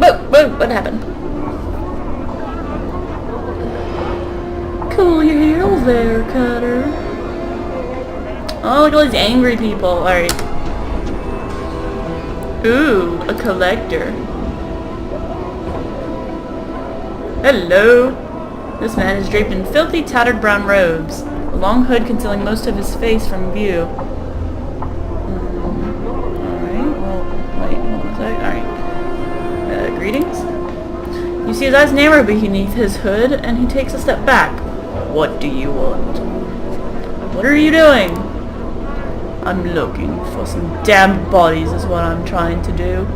What happened? Cool your heels there, Cutter. Oh, look at all these angry people. Alright. Ooh, a collector. Hello. This man is draped in filthy, tattered brown robes, a long hood concealing most of his face from view. Alright, well, wait, hold on a sec. Alright. Greetings? You see his eyes narrow beneath his hood, and he takes a step back. What do you want? What are you doing? I'm looking for some damned bodies is what I'm trying to do.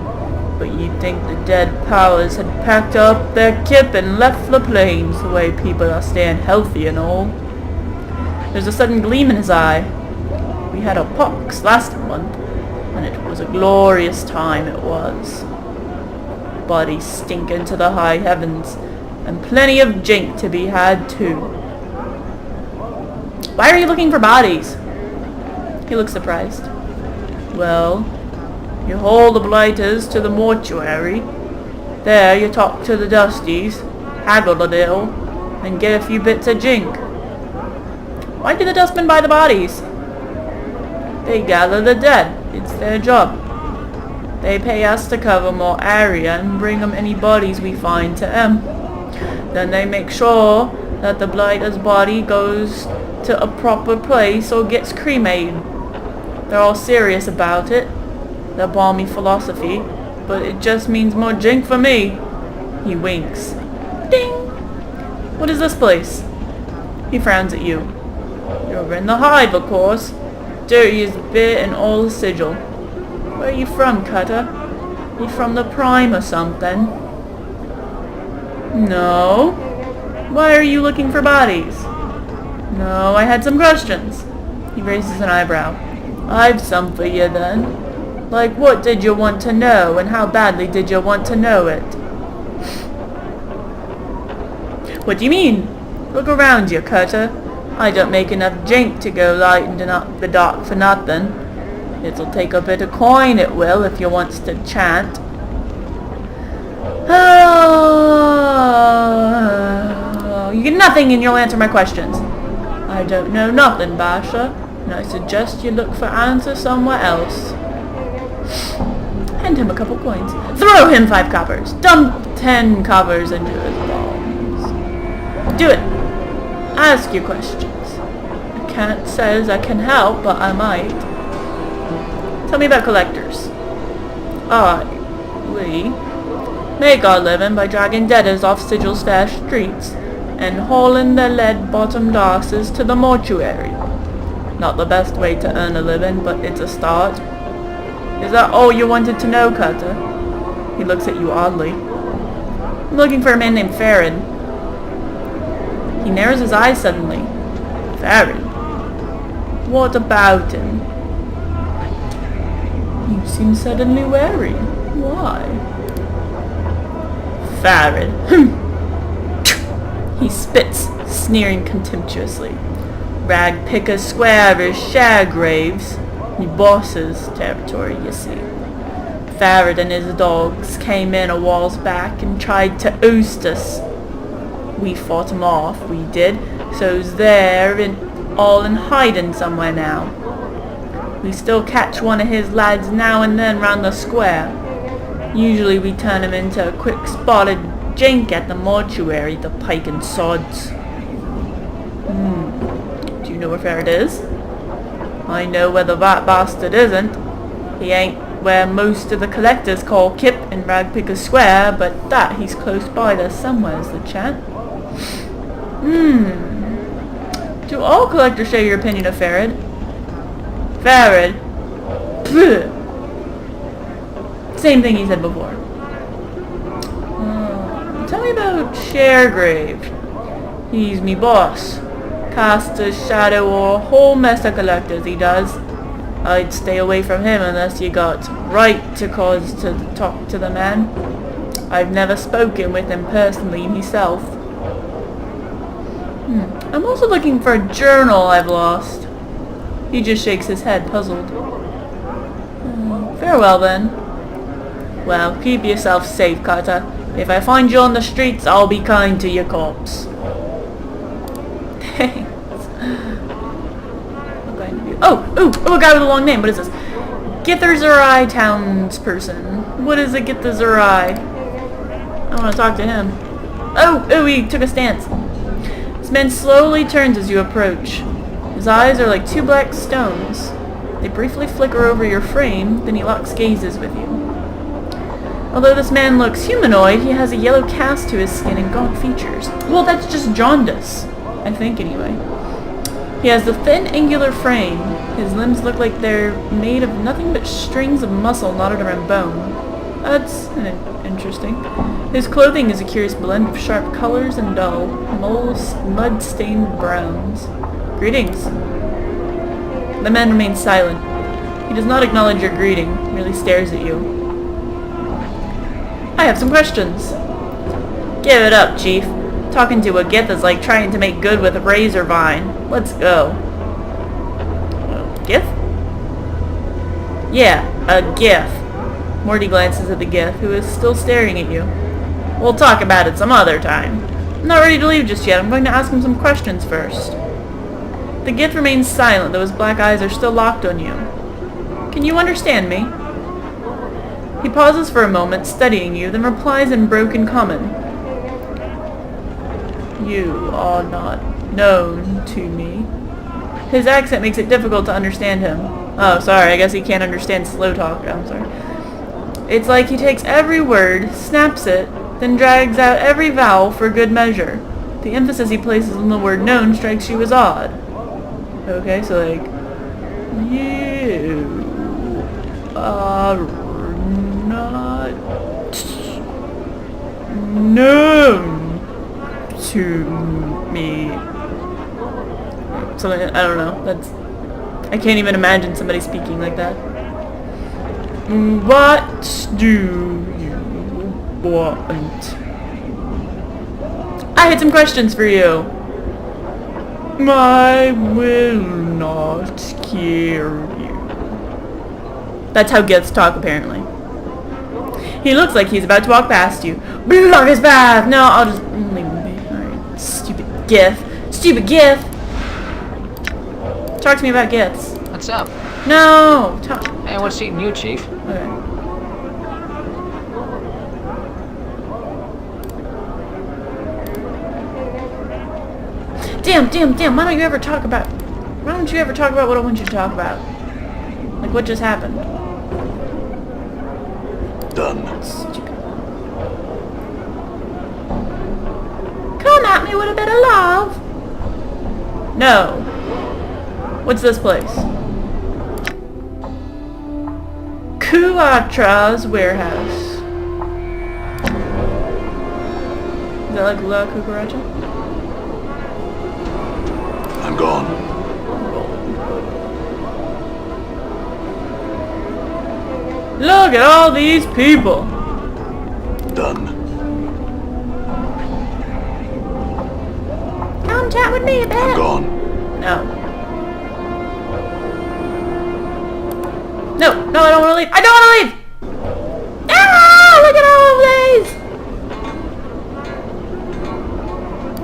But you'd think the dead powers had packed up their kip and left the plains the way people are staying healthy and all. There's a sudden gleam in his eye. We had our pox last month, and it was a glorious time it was. Bodies stinking to the high heavens, and plenty of jink to be had too. Why are you looking for bodies? He looks surprised. Well, you haul the blighters to the mortuary. There you talk to the dusties, haggle a little, and get a few bits of jink. Why do the dustmen buy the bodies? They gather the dead. It's their job. They pay us to cover more area and bring 'em any bodies we find to 'em. Then they make sure that the blighter's body goes to a proper place or gets cremated. They're all serious about it. Their balmy philosophy, but it just means more jink for me. He winks. Ding! What is this place? He frowns at you. You're in the hive, of course. Dirty as bit and all the sigil. Where are you from, Cutter? You from the Prime or something? No. Why are you looking for bodies? No, I had some questions. He raises an eyebrow. I've some for you then. Like, what did you want to know, and how badly did you want to know it? What do you mean? Look around you, Cutter. I don't make enough jink to go lighting up the dark for nothing. It'll take a bit of coin, it will, if you wants to chant. Oh, you get nothing and you'll answer my questions. I don't know nothing, Basha, and I suggest you look for answers somewhere else. Hand him a couple coins. Throw him 5 coppers. Dump 10 coppers into his palms. Do it. Ask your questions. I can't say as I can help, but I might. Tell me about collectors. We make our living by dragging debtors off sigil-stash streets and hauling their lead-bottomed asses to the mortuary. Not the best way to earn a living, but it's a start. Is that all you wanted to know, Cutter? He looks at you oddly. I'm looking for a man named Farron. He narrows his eyes suddenly. Farron? What about him? You seem suddenly wary. Why? Farron. He spits, sneering contemptuously. Rag pickers square is Shagraves. Your boss's territory, you see. Farron and his dogs came in a while back and tried to oust us. We fought 'em off, we did, so's they're all in hiding somewhere now. We still catch one of his lads now and then round the square. Usually we turn him into a quick-spotted jink at the mortuary, the piking sods. Do you know where Farron is? I know where the rat bastard isn't. He ain't where most of the collectors call Kip in Ragpicker Square, but that he's close by there somewhere's the chant. Do all collectors share your opinion of Farron? Farron? Pfft. Same thing he said before. Tell me about Sharegrave. He's me boss. Casts a shadow or a whole mess of collectors, he does. I'd stay away from him unless you got right to cause to talk to the man. I've never spoken with him personally myself. I'm also looking for a journal I've lost. He just shakes his head, puzzled. Farewell then. Well, keep yourself safe, Carter. If I find you on the streets, I'll be kind to your corpse. Thanks. Oh, a guy with a long name. What is this? Githerzerai townsperson. What is a Githerzerai? I want to talk to him. Oh, he took a stance. This man slowly turns as you approach. His eyes are like two black stones. They briefly flicker over your frame, then he locks gazes with you. Although this man looks humanoid, he has a yellow cast to his skin and gaunt features. Well, that's just jaundice. I think, anyway. He has the thin, angular frame. His limbs look like they're made of nothing but strings of muscle knotted around bone. That's interesting. His clothing is a curious blend of sharp colors and dull, mud-stained browns. Greetings. The man remains silent. He does not acknowledge your greeting, merely stares at you. I have some questions. Give it up, Chief. Talking to a Gith is like trying to make good with a razor vine. Let's go. Gith? Yeah, a Gith. Morty glances at the Gith, who is still staring at you. We'll talk about it some other time. I'm not ready to leave just yet. I'm going to ask him some questions first. The Gith remains silent, though his black eyes are still locked on you. Can you understand me? He pauses for a moment, studying you, then replies in broken common. You are not known to me. His accent makes it difficult to understand him. Oh, sorry, I guess he can't understand slow talk. I'm sorry. It's like he takes every word, snaps it, then drags out every vowel for good measure. The emphasis he places on the word known strikes you as odd. Okay, so like, you are not known to me. Something, I don't know, I can't even imagine somebody speaking like that. What do you want? I had some questions for you. I will not kill you. That's how Giths talk, apparently. He looks like he's about to walk past you. Block his path! No, I'll just leave him be. Alright, stupid Gith. Stupid Gith! Talk to me about Giths. What's up? No! Hey, what's eating you, Chief? Okay. Damn, why don't you ever talk about what I want you to talk about? Like, what just happened? Done. Stupid. Come at me with a bit of love. No. What's this place? Kuatra's warehouse. Is that like La Cucaracha? I'm gone. Look at all these people. Done. Come chat with me a bit. I'm gone. No, I don't want to leave. I don't want to leave. Ah! Look at all of these.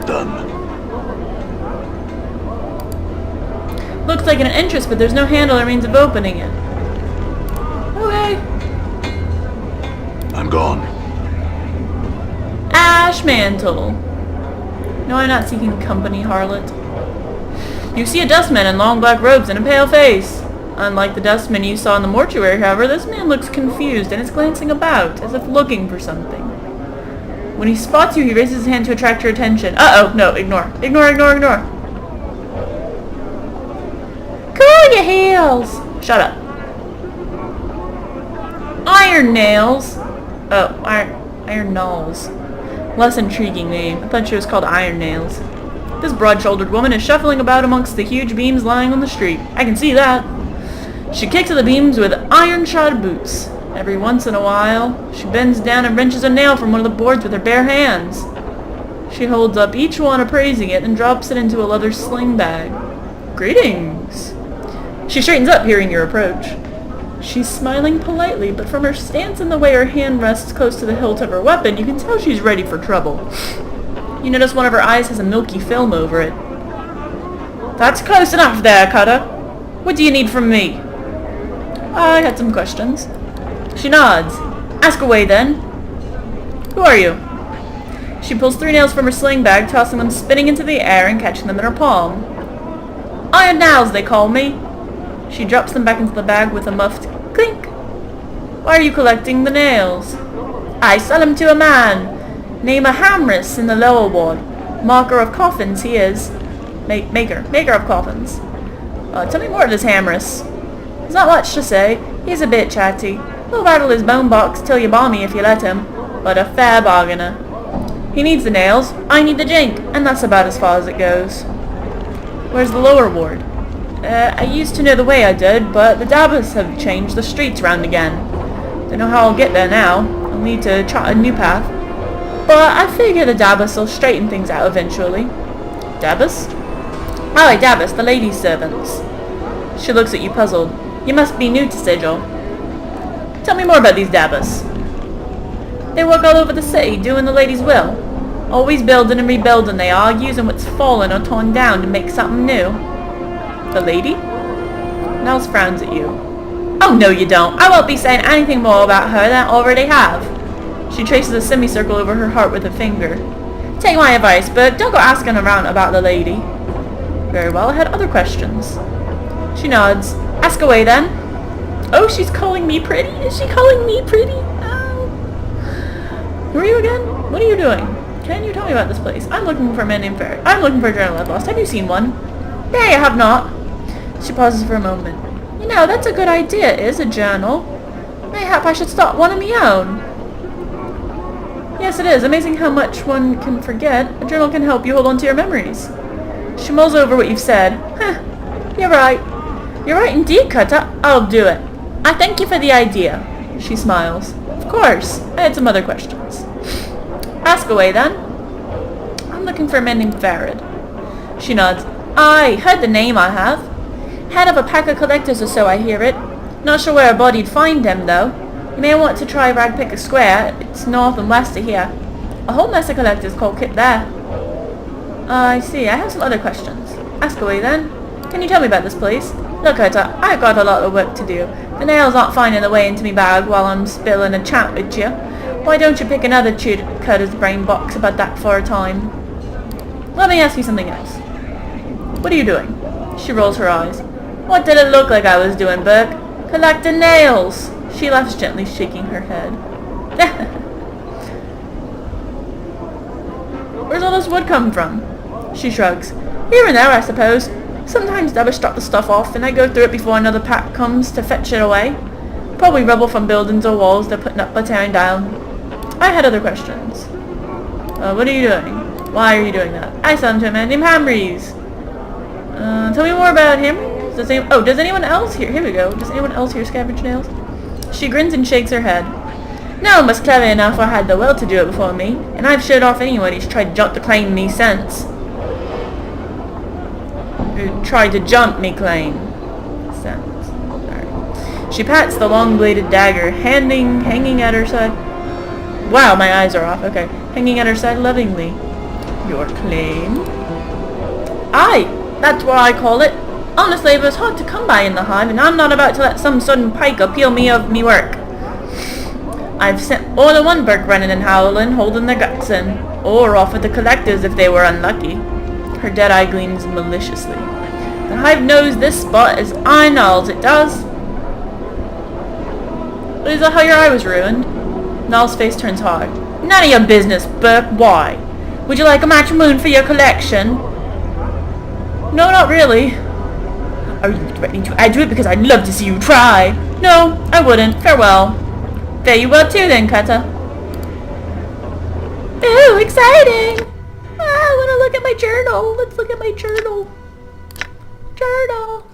Done. Looks like an entrance, but there's no handle or means of opening it. Okay. I'm gone. Ash mantle. No, I'm not seeking company, harlot. You see a dustman in long black robes and a pale face. Unlike the dustman you saw in the mortuary, however, this man looks confused and is glancing about, as if looking for something. When he spots you, he raises his hand to attract your attention. Uh-oh, no, ignore. Ignore. Cool your heels! Shut up. Iron nails. Oh, iron Knolls. Less intriguing name. I thought she was called Iron Nails. This broad-shouldered woman is shuffling about amongst the huge beams lying on the street. I can see that. She kicks at the beams with iron-shod boots. Every once in a while, she bends down and wrenches a nail from one of the boards with her bare hands. She holds up each one, appraising it, and drops it into a leather sling bag. Greetings. She straightens up, hearing your approach. She's smiling politely, but from her stance and the way her hand rests close to the hilt of her weapon, you can tell she's ready for trouble. You notice one of her eyes has a milky film over it. That's close enough there, Cutter. What do you need from me? I had some questions. She nods. Ask away then. Who are you? She pulls 3 nails from her sling bag, tossing them spinning into the air and catching them in her palm. Iron nails, they call me. She drops them back into the bag with a muffled clink. Why are you collecting the nails? I sell them to a man. Name a Hamris in the lower ward. Marker of coffins he is. Maker of coffins. Tell me more of this Hamris. There's not much to say. He's a bit chatty. He'll rattle his bone box till you balmy if you let him. But a fair bargainer. He needs the nails, I need the jink, and that's about as far as it goes. Where's the lower ward? I used to know the way I did, but the dabbers have changed the streets round again. Don't know how I'll get there now. I'll need to chart a new path. But I figure the dabbers will straighten things out eventually. Dabbers? Aye, dabbers, the ladies' servants. She looks at you puzzled. You must be new to Sigil. Tell me more about these dabbers. They work all over the city, doing the ladies' will. Always building and rebuilding they are, using what's fallen or torn down to make something new. The lady? Nels frowns at you. Oh no you don't. I won't be saying anything more about her than I already have. She traces a semicircle over her heart with a finger. Take my advice, but don't go asking around about the lady. Very well, I had other questions. She nods. Ask away then. Oh, she's calling me pretty? Is she calling me pretty? Oh. Who are you again? What are you doing? Can you tell me about this place? I'm looking for a man named Ferret. I'm looking for a journal I've lost. Have you seen one? Nay, I have not. She pauses for a moment. You know, that's a good idea, is a journal. Mayhap I should start one of my own. Yes, it is. Amazing how much one can forget. A journal can help you hold on to your memories. She mulls over what you've said. Huh, you're right. You're right indeed, Kata. I'll do it. I thank you for the idea. She smiles. Of course. I had some other questions. Ask away then. I'm looking for a man named Farad. She nods. I heard the name I have. Head of a pack of collectors or so I hear it. Not sure where a body'd find him though. You may want to try Ragpicker Square. It's north and west of here. A whole mess of collectors called Kit there. I see. I have some other questions. Ask away then. Can you tell me about this place? Look, Ota, I've got a lot of work to do. The nails aren't finding their way into me bag while I'm spilling a chat with you. Why don't you pick another cutter's brain box about that for a time? Let me ask you something else. What are you doing? She rolls her eyes. What did it look like I was doing, Burke? Collecting nails. She laughs gently, shaking her head. Where's all this wood come from? She shrugs. Here and there, I suppose. Sometimes dabbers drop the stuff off, and I go through it before another pack comes to fetch it away. Probably rubble from buildings or walls they're putting up or tearing down. I had other questions. What are you doing? Why are you doing that? I sell them to a man named Hamries. Tell me more about Hamries. Does anyone else here? Here we go. Does anyone else here scavenge nails? She grins and shakes her head. No one was clever enough or had the will to do it before me, and I've showed off anyone who's tried to jump the claim me since. Who tried to jump me claim. Since. Sorry. She pats the long-bladed dagger, hanging at her side. Wow, my eyes are off. Okay. Hanging at her side lovingly. Your claim? Aye, that's what I call it. Honestly, it was hard to come by in the hive, and I'm not about to let some sudden piker peel me of me work. I've sent all the one Burke running and howling, holding their guts in, or off with the collectors if they were unlucky. Her dead eye gleams maliciously. The hive knows this spot as I knows it does. Is that how your eye was ruined? Null's face turns hard. None of your business, Burke. Why? Would you like a match moon for your collection? No, not really. Are you threatening to add to it because I'd love to see you try? No, I wouldn't. Farewell. There you will too then, Kata. Ooh, exciting! I want to look at my journal. Let's look at my journal. Journal.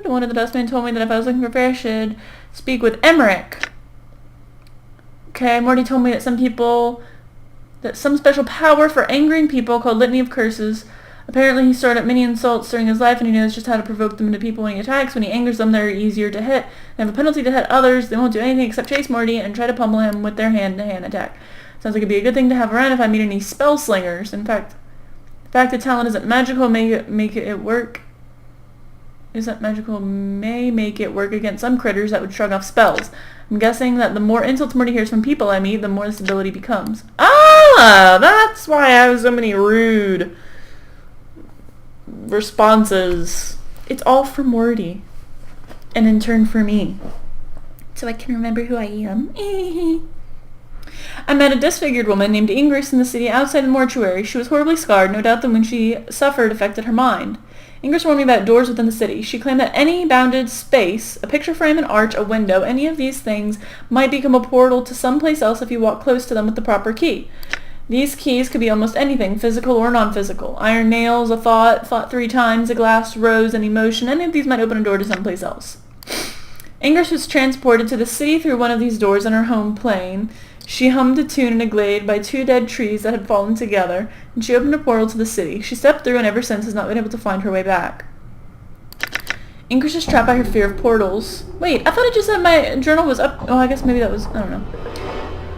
One of the dustmen told me that if I was looking for fair, I should speak with Emmerich. Okay, Morty told me that some special power for angering people called Litany of Curses Apparently he stored up many insults during his life, and he knows just how to provoke them into people when he attacks. When he angers them, they're easier to hit. They have a penalty to hit others. They won't do anything except chase Morty and try to pummel him with their hand-to-hand attack. Sounds like it'd be a good thing to have around if I meet any spell slingers. In fact, the fact that talent isn't magical may make it work against some critters that would shrug off spells. I'm guessing that the more insults Morty hears from people I meet, the more this ability becomes. Ah, that's why I have so many rude responses. It's all for Morty, and in turn for me, so I can remember who I am. I met a disfigured woman named Ingress in the city outside the mortuary. She was horribly scarred. No doubt the wound she suffered affected her mind. Ingress warned me about doors within the city. She claimed that any bounded space, a picture frame, an arch, a window, any of these things might become a portal to someplace else if you walk close to them with the proper key. These keys could be almost anything, physical or non-physical. Iron nails, a thought 3 times, a glass rose, an emotion. Any of these might open a door to someplace else. Ingress was transported to the city through one of these doors on her home plane. She hummed a tune in a glade by 2 dead trees that had fallen together, and she opened a portal to the city. She stepped through and ever since has not been able to find her way back. Ingress is trapped by her fear of portals. Wait, I thought it just said my journal was up. Oh, I guess maybe that was, I don't know.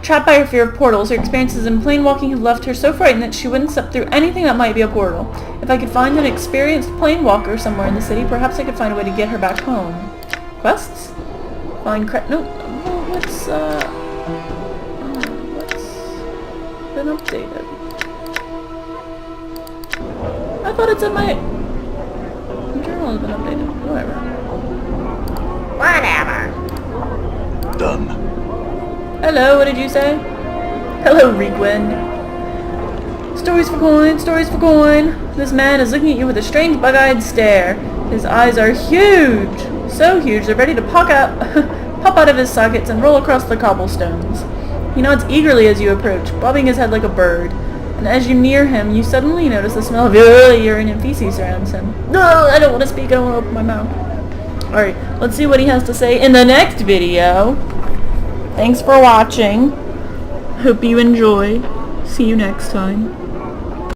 Trapped by her fear of portals, her experiences in plane walking had left her so frightened that she wouldn't step through anything that might be a portal. If I could find an experienced plane walker somewhere in the city, perhaps I could find a way to get her back home. Quests? Find what's been updated? I thought it said my journal has been updated. Whatever. Done. Hello, what did you say? Hello, Reekwind. Stories for coin, stories for coin. This man is looking at you with a strange bug-eyed stare. His eyes are huge. So huge, they're ready to pop out of his sockets and roll across the cobblestones. He nods eagerly as you approach, bobbing his head like a bird. And as you near him, you suddenly notice the smell of urine and feces surrounds him. No, I don't want to speak, I don't want to open my mouth. Alright, let's see what he has to say in the next video. Thanks for watching. Hope you enjoy. See you next time.